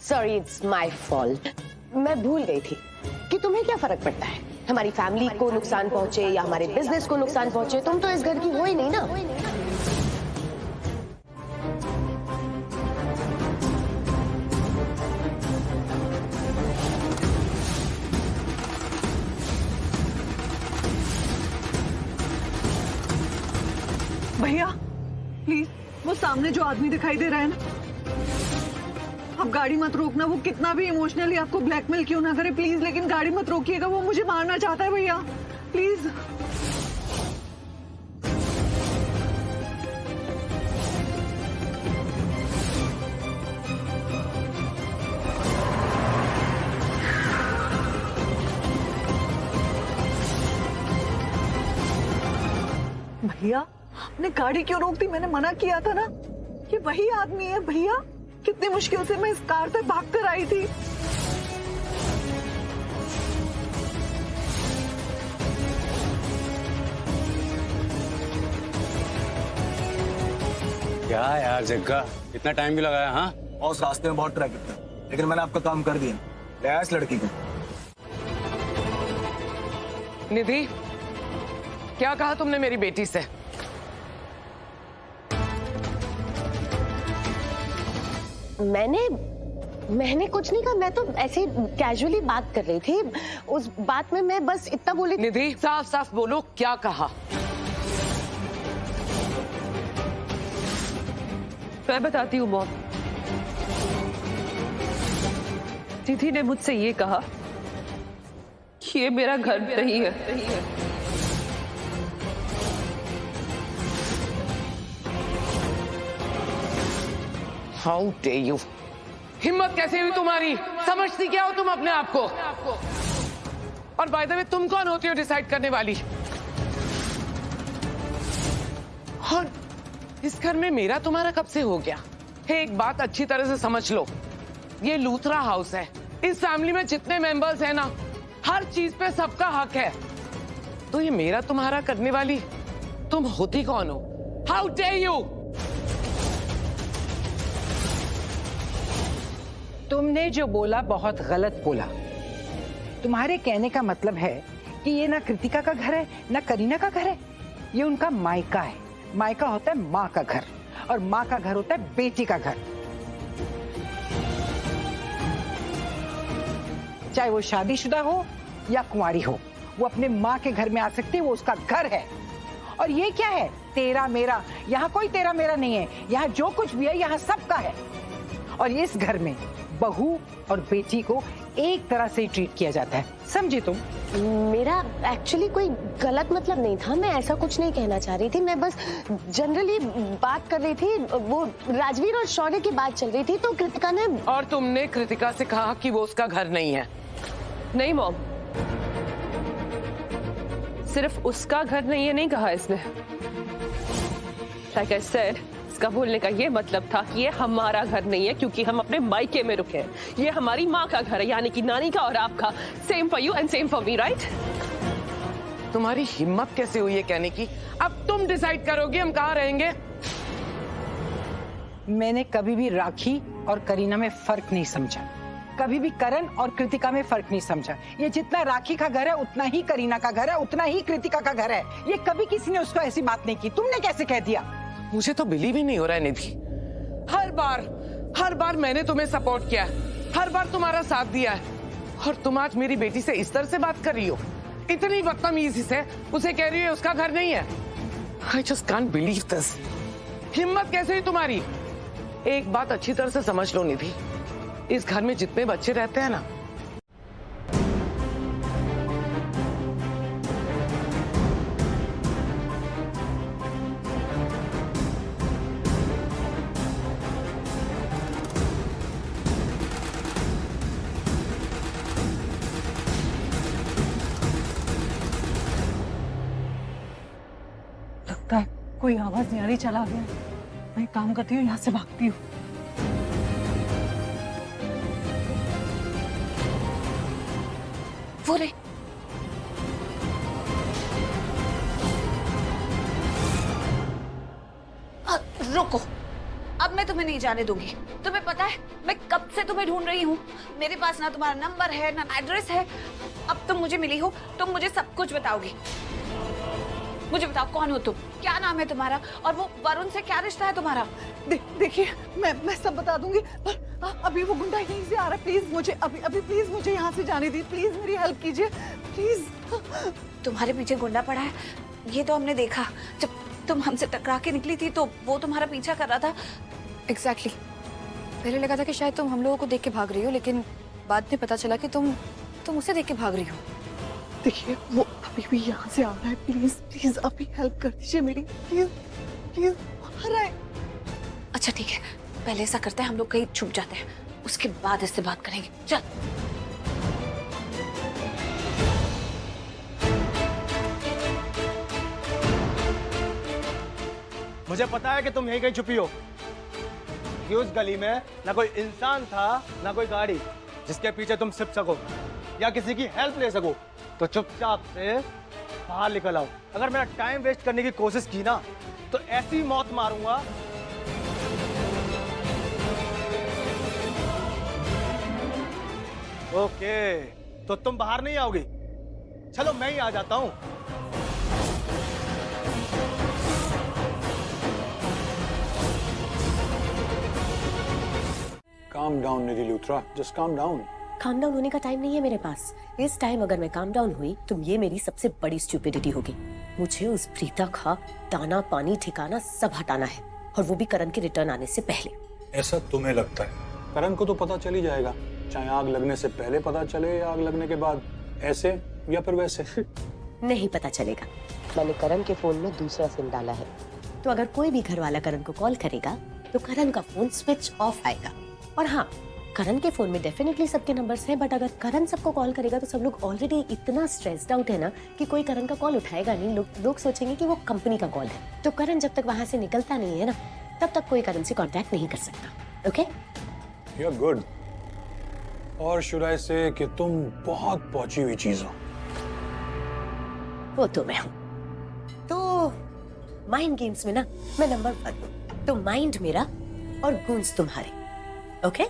[SPEAKER 7] Sorry, it's my fault. मैं भूल गई थी कि तुम्हें क्या फर्क पड़ता है, हमारी फैमिली को नुकसान पहुंचे या हमारे बिजनेस को नुकसान पहुंचे। तुम तो इस घर की हो ही नहीं ना।
[SPEAKER 2] भैया प्लीज, वो सामने जो आदमी दिखाई दे रहा है ना, आप गाड़ी मत रोकना। वो कितना भी इमोशनली आपको ब्लैकमेल क्यों ना करे, प्लीज लेकिन गाड़ी मत रोकिएगा। वो मुझे मारना चाहता है भैया, प्लीज। भैया
[SPEAKER 6] ने गाड़ी क्यों रोक दी? मैंने मना किया था ना। ये वही आदमी है भैया, कितनी मुश्किल से मैं इस कार तक भागकर आई थी।
[SPEAKER 1] क्या यार जग्गा, इतना टाइम भी लगाया? हाँ,
[SPEAKER 14] और उस रास्ते में बहुत ट्रैफिक था, लेकिन मैंने आपका काम कर दिया। ले आया इस लड़की को।
[SPEAKER 15] निधि, क्या कहा तुमने मेरी बेटी से?
[SPEAKER 7] मैंने कुछ नहीं कहा, मैं तो ऐसे कैजुअली बात कर रही थी। उस बात में मैं बस इतना बोली।
[SPEAKER 15] निधि, साफ साफ बोलो, क्या कहा?
[SPEAKER 9] मैं बताती हूँ मॉम। निधि ने मुझसे ये कहा कि ये मेरा घर नहीं है।
[SPEAKER 15] How day you! हिम्मत कैसे हुई तुम्हारी? समझती क्या हो तुम अपने आप को? और बाय द वे, तुम कौन होती हो डिसाइड करने वाली? और इस घर में मेरा तुम्हारा कब से हो गया? एक बात अच्छी तरह से समझ लो, ये लूथरा हाउस है। इस फैमिली में जितने मेंबर्स हैं ना, हर चीज पे सबका हक है। तो ये मेरा तुम्हारा करने वाली तुम होती कौन हो? How day you!
[SPEAKER 16] तुमने जो बोला बहुत गलत बोला। तुम्हारे कहने का मतलब है कि ये ना कृतिका का घर है ना करीना का घर है, ये उनका मायका है। मायका होता है माँ का घर, और माँ का घर होता है बेटी का घर। चाहे वो शादीशुदा हो या कुंवारी हो, वो अपने माँ के घर में आ सकती है, वो उसका घर है। और ये क्या है, तेरा मेरा? यहाँ कोई तेरा मेरा नहीं है। यहाँ जो कुछ भी है, यहाँ सबका है। और इस घर में बहू और बेटी को एक तरह से ट्रीट किया जाता है, समझी तुम?
[SPEAKER 7] मेरा एक्चुअली कोई गलत मतलब नहीं था, मैं ऐसा कुछ नहीं कहना चाह रही थी। मैं बस जनरली बात कर रही थी। वो राजवीर और शौर्य की बात चल रही थी, तो कृतिका ने।
[SPEAKER 15] और तुमने कृतिका से कहा कि वो उसका घर नहीं है?
[SPEAKER 9] नहीं मॉम, सिर्फ उसका घर नहीं है नहीं कहा इसने। Like I said, इसका बोलने का ये मतलब था कि ये हमारा घर नहीं है, क्योंकि हम अपने मायके में रुके हैं। ये हमारी माँ का घर है, यानी कि नानी का और आपका। Same for you and same for me, right?
[SPEAKER 15] तुम्हारी हिम्मत कैसे हुई है कहने की? अब तुम डिसाइड करोगे हम कहाँ रहेंगे।
[SPEAKER 16] मैंने कभी भी राखी और करीना में फर्क नहीं समझा, कभी भी करण और कृतिका में फर्क नहीं समझा। ये जितना राखी का घर है उतना ही करीना का घर है, उतना ही कृतिका का घर है। ये कभी किसी ने उसको ऐसी बात नहीं की। तुमने कैसे कह दिया?
[SPEAKER 15] मुझे तो बिलीव ही नहीं हो रहा है निधि। हर बार मैंने तुम्हें सपोर्ट किया है, हर बार तुम्हारा साथ दिया है, और तुम आज मेरी बेटी से इस तरह से बात कर रही हो, इतनी बदतमीजी से उसे कह रही है उसका घर नहीं है। I just can't believe this। हिम्मत कैसे हुई तुम्हारी? एक बात अच्छी तरह से समझ लो निधि, इस घर में जितने बच्चे रहते हैं ना,
[SPEAKER 2] लगता है कोई आवाज नहीं आ रही, चला गया। मैं एक काम करती हूँ, यहाँ से भागती हूँ।
[SPEAKER 5] वो रे, रुको, अब मैं तुम्हें नहीं जाने दूंगी। तुम्हें पता है मैं कब से तुम्हें ढूंढ रही हूँ। मेरे पास ना तुम्हारा नंबर है ना एड्रेस है। अब तुम मुझे मिली हो, तुम मुझे सब कुछ बताओगी। मुझे बताओ, कौन हो तुम, क्या नाम है तुम्हारा, और वो वरुण से क्या रिश्ता है तुम्हारा?
[SPEAKER 6] देखिए, मैं सब बता दूंगी, पर अभी वो गुंडा यहीं से आ रहा है। प्लीज मुझे अभी प्लीज मुझे यहाँ से जाने दीजिए। प्लीज मेरी हेल्प कीजिए, प्लीज।
[SPEAKER 5] तुम्हारे पीछे गुंडा पड़ा है, ये तो हमने देखा। जब तुम हमसे टकरा के निकली थी तो वो तुम्हारा पीछा कर रहा था।
[SPEAKER 3] एग्जैक्टली। पहले लगा था कि शायद तुम हम लोगों को देख के भाग रही हो, लेकिन बाद में पता चला कि तुम उसे देख के भाग रही हो।
[SPEAKER 6] देखिए, वो अभी भी यहाँ से आ रहा है। प्लीज अभी हेल्प कर दीजिए मेरी, प्लीज आ रहा है।
[SPEAKER 5] अच्छा ठीक है, पहले ऐसा करते हैं, हम लोग कहीं छुप जाते हैं, उसके बाद इससे बात करेंगे। चल।
[SPEAKER 17] मुझे पता है कि तुम यहीं कहीं छुपी हो कि उस गली में ना कोई इंसान था ना कोई गाड़ी जिसके पीछे तुम छिप सको या किसी की हेल्प ले सको। तो चुपचाप से बाहर निकल आओ। अगर मेरा टाइम वेस्ट करने की कोशिश की ना तो ऐसी मौत मारूंगा। ओके, तो तुम बाहर नहीं आओगी? चलो मैं ही आ जाता हूं।
[SPEAKER 12] Calm down, Nidhi Luthra. Just calm down.
[SPEAKER 7] Calm down होने का टाइम नहीं है मेरे पास। इस टाइम अगर मैं काम डाउन हुई तो ये मेरी सबसे बड़ी स्टूपिडिटी होगी। मुझे उस प्रीता का दाना पानी ठिकाना सब हटाना है, और वो भी करण के रिटर्न आने से पहले।
[SPEAKER 12] ऐसा तुम्हें लगता है? करण को तो पता चल ही जाएगा, चाहे आग लगने से पहले पता चले या आग लगने के बाद, ऐसे या फिर वैसे।
[SPEAKER 7] नहीं पता चलेगा। मैंने करण के फोन में दूसरा सिम डाला है, तो अगर कोई भी घर वाला करण को कॉल करेगा तो करण का फोन स्विच ऑफ आएगा। और हाँ, करण के फोन में डेफिनेटली सबके नंबर्स हैं, बट अगर करण सबको कॉल करेगा तो सब लोग ऑलरेडी इतना स्ट्रेस्ड आउट है ना कि कोई करण का कॉल उठाएगा नहीं। लोग सोचेंगे कि वो कंपनी का कॉल है। तो करण जब तक वहां से निकलता नहीं है ना, तब तक कोई करण से कांटेक्ट नहीं कर सकता। ओके?
[SPEAKER 12] You are good. और शुड आई से कि तुम बहुत पहुंची हुई चीज हो।
[SPEAKER 7] वो तो मैं हूँ। तो माइंड गेम्स में ना मैं नंबर 1 हूँ। तो माइंड मेरा और गूंज तुम्हारे। ओके?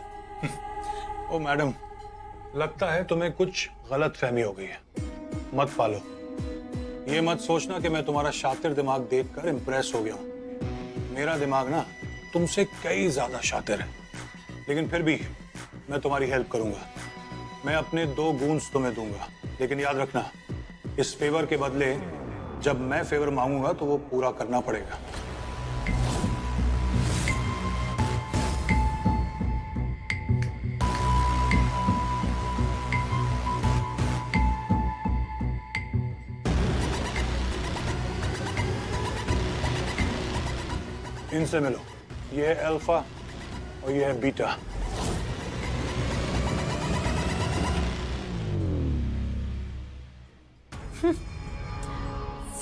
[SPEAKER 12] ओ मैडम, लगता है तुम्हें कुछ गलत फहमी हो गई है। मत फालो। ये मत सोचना कि मैं तुम्हारा शातिर दिमाग देखकर इम्प्रेस हो गया हूँ। मेरा दिमाग ना तुमसे कई ज्यादा शातिर है, लेकिन फिर भी मैं तुम्हारी हेल्प करूंगा। मैं अपने 2 गूंज तुम्हें दूंगा, लेकिन याद रखना, इस फेवर के बदले जब मैं फेवर मांगूंगा तो वो पूरा करना पड़ेगा। इनसे मिलो। ये है अल्फा और ये है बीटा।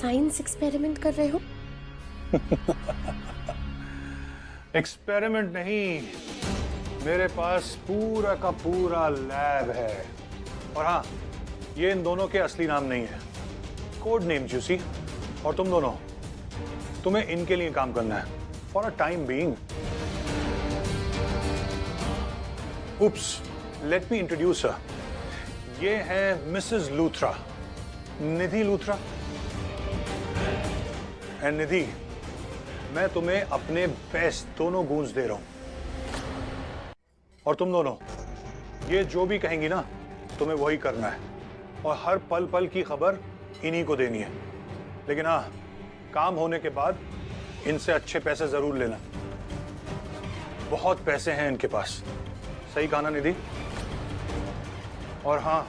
[SPEAKER 7] साइंस एक्सपेरिमेंट कर रहे हो?
[SPEAKER 12] एक्सपेरिमेंट नहीं, मेरे पास पूरा का पूरा लैब है। और हाँ, ये इन दोनों के असली नाम नहीं है, कोड नेम जूसी। और तुम दोनों, तुम्हें इनके लिए काम करना है for a time being. Oops, let me introduce her. ये है मिसेस लूथरा, निधि लूथरा। एंड निधि, मैं तुम्हें अपने बेस्ट दोनों गूंज दे रहा हूं, और तुम दोनों ये जो भी कहेंगी ना, तुम्हें वही करना है, और हर पल पल की खबर इन्हीं को देनी है। लेकिन हाँ, काम होने के बाद इनसे अच्छे पैसे जरूर लेना। बहुत पैसे हैं इनके पास। सही कहा ना निधि? और हाँ,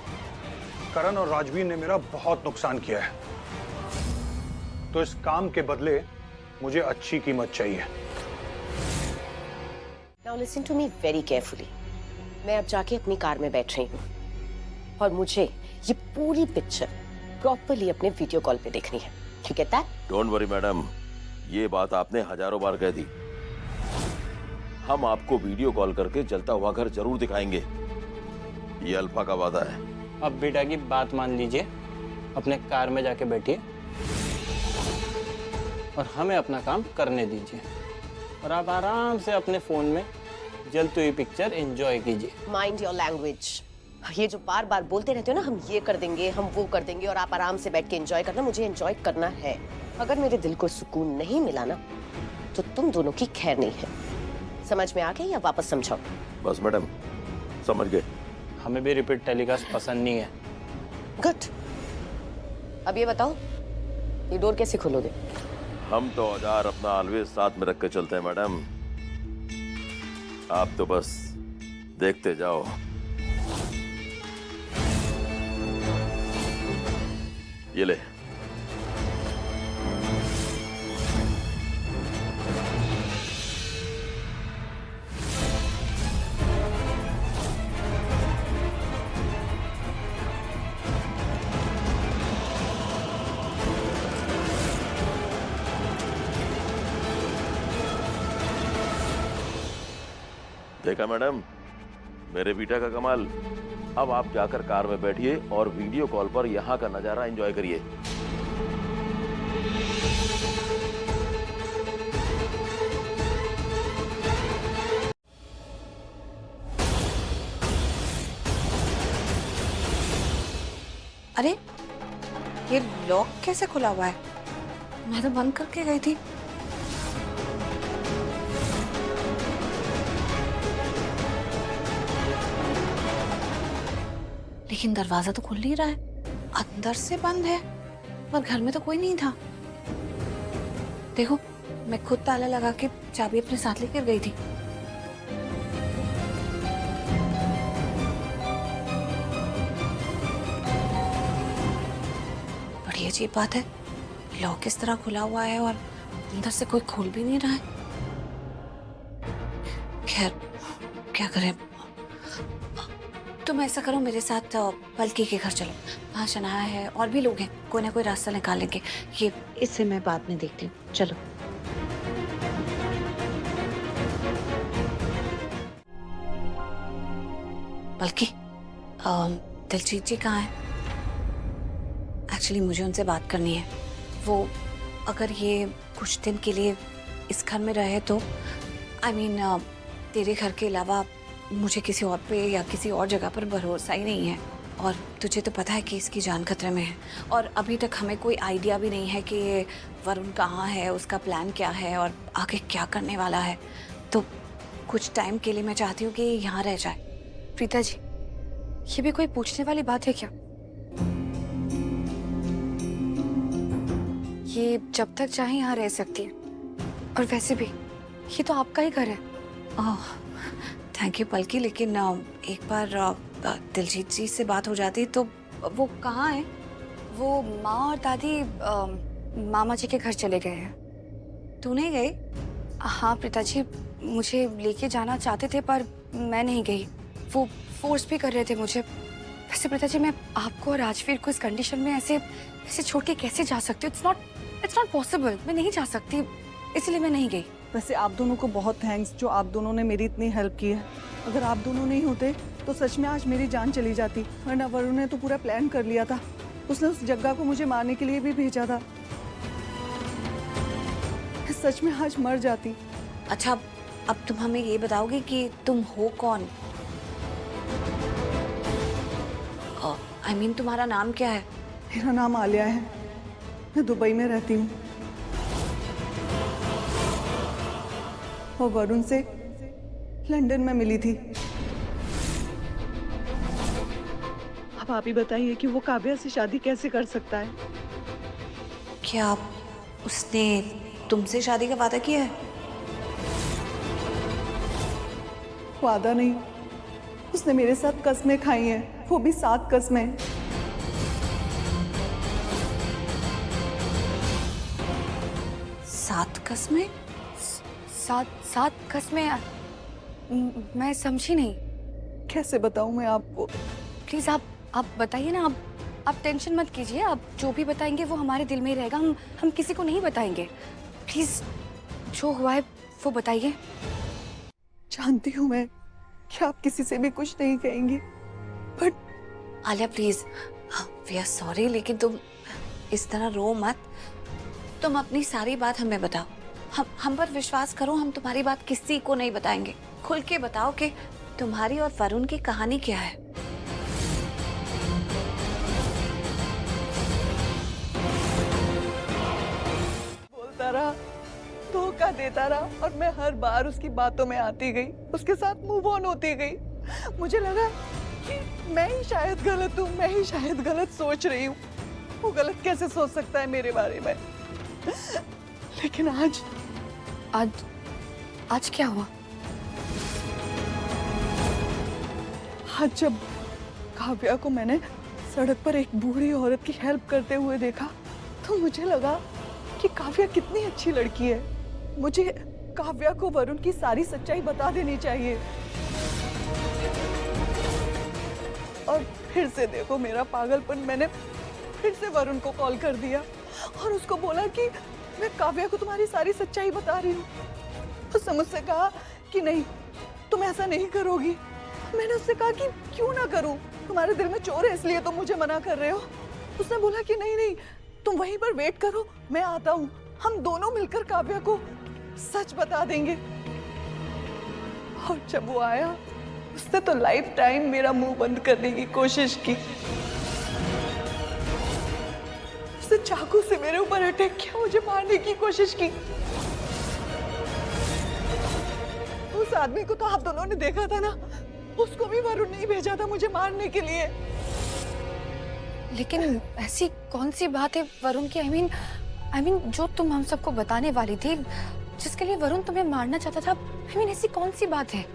[SPEAKER 12] करण और राजवीर ने मेरा बहुत नुकसान किया है, तो इस काम के बदले मुझे अच्छी कीमत चाहिए।
[SPEAKER 7] Now listen to me very carefully. मैं अब जाके अपनी कार में बैठ रही हूँ, और मुझे ये पूरी पिक्चर प्रॉपर्ली अपने वीडियो कॉल पे देखनी है। You get that?
[SPEAKER 18] Don't worry madam, ये बात आपने हजारों बार कह दी। हम आपको वीडियो कॉल करके जलता हुआ घर जरूर दिखाएंगे, ये अल्फा का वादा है।
[SPEAKER 17] अब बेटा की बात मान लीजिए, अपने कार में जाके बैठिए और हमें अपना काम करने दीजिए, और आप आराम से अपने फोन में जलती हुई पिक्चर एंजॉय कीजिए।
[SPEAKER 7] Mind your language. ये जो बार बार बोलते रहते हो ना, हम ये कर देंगे, हम वो कर देंगे, और आप आराम से बैठ के एंजॉय करना, मुझे एंजॉय करना है। अगर मेरे दिल को सुकून नहीं मिला ना, तो तुम दोनों की खैर नहीं है। समझ में आ गया या वापस समझाओ?
[SPEAKER 18] बस मैडम, समझ गए।
[SPEAKER 17] हमें भी रिपीट टेलीकास्ट पसंद नहीं है।
[SPEAKER 7] गुड। अब ये बताओ, ये डोर कैसे खोलोगे?
[SPEAKER 18] हम तो औजार अपना ऑलवेज साथ में रख के चलते हैं मैडम, आप तो बस देखते जाओ। ये ले। देखा मैडम, मेरे बेटा का कमाल। अब आप जाकर कार में बैठिए और वीडियो कॉल पर यहाँ का नजारा एंजॉय करिए।
[SPEAKER 5] अरे ये लॉक कैसे खुला हुआ है? मैं तो बंद करके गई थी। लेकिन दरवाजा तो खुल नहीं रहा है, अंदर से बंद है, पर घर में तो कोई नहीं था। देखो, मैं खुद ताला लगा के चाबी अपने साथ लेकर गई थी। बड़ी अजीब बात है, लॉक इस तरह खुला हुआ है और अंदर से कोई खोल भी नहीं रहा है। खैर, क्या करें? तुम ऐसा करो, मेरे साथ पलकी के घर चलो। वहाँ शनाया है और भी लोग हैं, कोई ना कोई रास्ता निकाल लेंगे। ये
[SPEAKER 11] इससे मैं बाद में देखती हूँ, चलो।
[SPEAKER 5] पलकी, दिलजीत जी कहाँ है? एक्चुअली मुझे उनसे बात करनी है। वो अगर ये कुछ दिन के लिए इस घर में रहे तो I mean, तेरे घर के अलावा मुझे किसी और पे या किसी और जगह पर भरोसा ही नहीं है। और तुझे तो पता है कि इसकी जान खतरे में है, और अभी तक हमें कोई आइडिया भी नहीं है कि ये वरुण कहाँ है, उसका प्लान क्या है और आगे क्या करने वाला है। तो कुछ टाइम के लिए मैं चाहती हूँ कि यहाँ रह जाए।
[SPEAKER 3] प्रीता जी, ये भी कोई पूछने वाली बात है क्या? ये जब तक चाहे यहाँ रह सकती है, और वैसे भी ये तो आपका ही घर है।
[SPEAKER 5] थैंक यू पलकी, लेकिन एक बार दिलजीत जी से बात हो जाती तो। वो कहाँ है?
[SPEAKER 3] वो माँ और दादी मामा जी के घर चले गए हैं।
[SPEAKER 5] तू नहीं गई?
[SPEAKER 3] हाँ प्रीता जी, मुझे लेके जाना चाहते थे पर मैं नहीं गई। वो फोर्स भी कर रहे थे मुझे। वैसे प्रीता जी, मैं आपको और राजवीर को इस कंडीशन में ऐसे छोड़ के कैसे जा सकती हूँ? It's not possible. मैं नहीं जा सकती, इसलिए मैं नहीं गई।
[SPEAKER 2] वैसे आप दोनों को बहुत थैंक्स, जो आप दोनों ने मेरी इतनी हेल्प की है। अगर आप दोनों नहीं होते तो सच में आज मेरी जान चली जाती। वरना वरुण ने तो पूरा प्लान कर लिया था। उसने उस जग्गा को मुझे मारने के लिए भी भेजा था। सच में आज मर जाती।
[SPEAKER 5] अच्छा, अब तुम हमें ये बताओगे कि तुम हो कौन? I mean, तुम्हारा नाम क्या है?
[SPEAKER 2] मेरा नाम आलिया है। मैं दुबई में रहती हूँ और वरुण से लंदन में मिली थी। अब आप ही बताइए कि वो काव्या से शादी कैसे कर सकता है?
[SPEAKER 5] क्या उसने तुमसे शादी का वादा किया है?
[SPEAKER 2] वादा नहीं, उसने मेरे साथ कस्में खाई हैं, वो भी 7 कस्में।
[SPEAKER 5] सात कस्में?
[SPEAKER 3] सात कस्में? मैं समझी नहीं।
[SPEAKER 2] कैसे बताऊं मैं आपको?
[SPEAKER 3] प्लीज आप बताइए ना। आप टेंशन मत कीजिए। आप जो भी बताएंगे वो हमारे दिल में ही रहेगा। हम किसी को नहीं बताएंगे। प्लीज जो हुआ है वो बताइए।
[SPEAKER 2] जानती हूँ मैं कि आप किसी से भी कुछ नहीं कहेंगी, but
[SPEAKER 5] Alia please, we are sorry, लेकिन तुम इस तरह रो मत। तुम अपनी सारी बात हमें बताओ। हम पर विश्वास करो, हम तुम्हारी बात किसी को नहीं बताएंगे। खुल के बताओ कि तुम्हारी और वरुण की कहानी क्या है।
[SPEAKER 2] बोलता रहा, धोखा देता रहा, और मैं हर बार उसकी बातों में आती गई, उसके साथ मूव ऑन होती गई। मुझे लगा कि मैं ही शायद गलत हूँ, मैं ही शायद गलत सोच रही हूँ। वो गलत कैसे सोच सकता है मेरे बारे में? लेकिन
[SPEAKER 3] आज क्या हुआ?
[SPEAKER 2] आज जब काव्या को मैंने सड़क पर एक बूढ़ी औरत की हेल्प करते हुए देखा तो मुझे लगा कि काव्या कितनी अच्छी लड़की है। मुझे काव्या को वरुण की सारी सच्चाई बता देनी चाहिए। और फिर से देखो मेरा पागलपन, मैंने फिर से वरुण को कॉल कर दिया और उसको बोला कि मैं काव्या को तुम्हारी सारी सच्चाई बता रही हूँ। उसने मुझसे कहा कि नहीं, तुम ऐसा नहीं करोगी। मैंने उससे कहा कि क्यों ना करूं, तुम्हारे दिल में चोर है इसलिए तुम मुझे मना कर रहे हो। उसने बोला कि नहीं नहीं, तुम वहीं पर वेट करो, मैं आता हूँ, हम दोनों मिलकर काव्या को सच बता देंगे। और जब वो आया, उसने तो लाइफ टाइम मेरा मुंह बंद करने की कोशिश की। उसने चाकू से मेरे ऊपर अटैक किया, मुझे मारने की कोशिश की। उस आदमी को तो आप दोनों ने देखा था ना, उसको भी वरुण नहीं भेजा था मुझे मारने के लिए।
[SPEAKER 5] लेकिन ऐसी कौन सी बात है वरुण की, आई मीन जो तुम हम सबको बताने वाली थी, जिसके लिए वरुण तुम्हें मारना चाहता था, आई मीन ऐसी कौन सी बात है?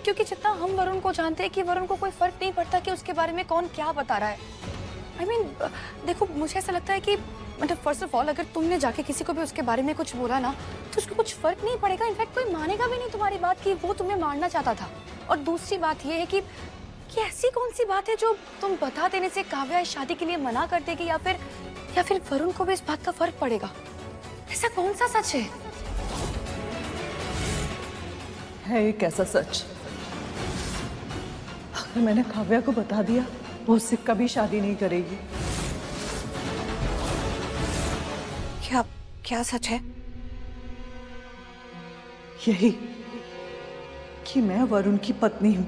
[SPEAKER 5] क्योंकि जितना हम वरुण को जानते हैं कि वरुण को कोई फर्क नहीं पड़ता कि उसके बारे में कौन क्या बता रहा है। आई मीन देखो, मुझे ऐसा लगता है कि मतलब फर्स्ट ऑफ ऑल अगर तुमने जाके किसी को भी उसके बारे में कुछ बोला ना, तो उसको कुछ फर्क नहीं पड़ेगा। इनफैक्ट कोई मानेगा भी नहीं तुम्हारी बात कि वो तुम्हें मारना चाहता था। और दूसरी बात ये है कि ऐसी कौन सी बात है जो तुम बता देने से काव्या इस शादी के लिए मना कर देगी, या फिर वरुण को भी इस बात का फर्क पड़ेगा? ऐसा कौन सा सच
[SPEAKER 2] है एक ऐसा सच, अगर मैंने काव्या को बता दिया, वो उससे कभी शादी नहीं करेगी।
[SPEAKER 5] क्या सच है?
[SPEAKER 2] यही कि मैं वरुण की पत्नी हूं।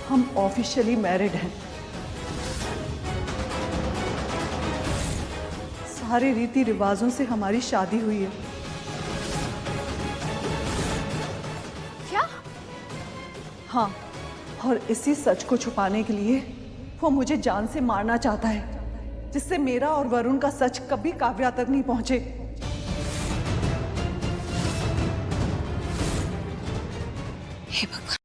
[SPEAKER 2] हम ऑफिशियली मैरिड हैं। सारे रीति रिवाजों से हमारी शादी हुई है।
[SPEAKER 5] क्या?
[SPEAKER 2] हाँ, और इसी सच को छुपाने के लिए वो मुझे जान से मारना चाहता है, जिससे मेरा और वरुण का सच कभी काव्या तक नहीं पहुंचे।
[SPEAKER 5] हे भगवान।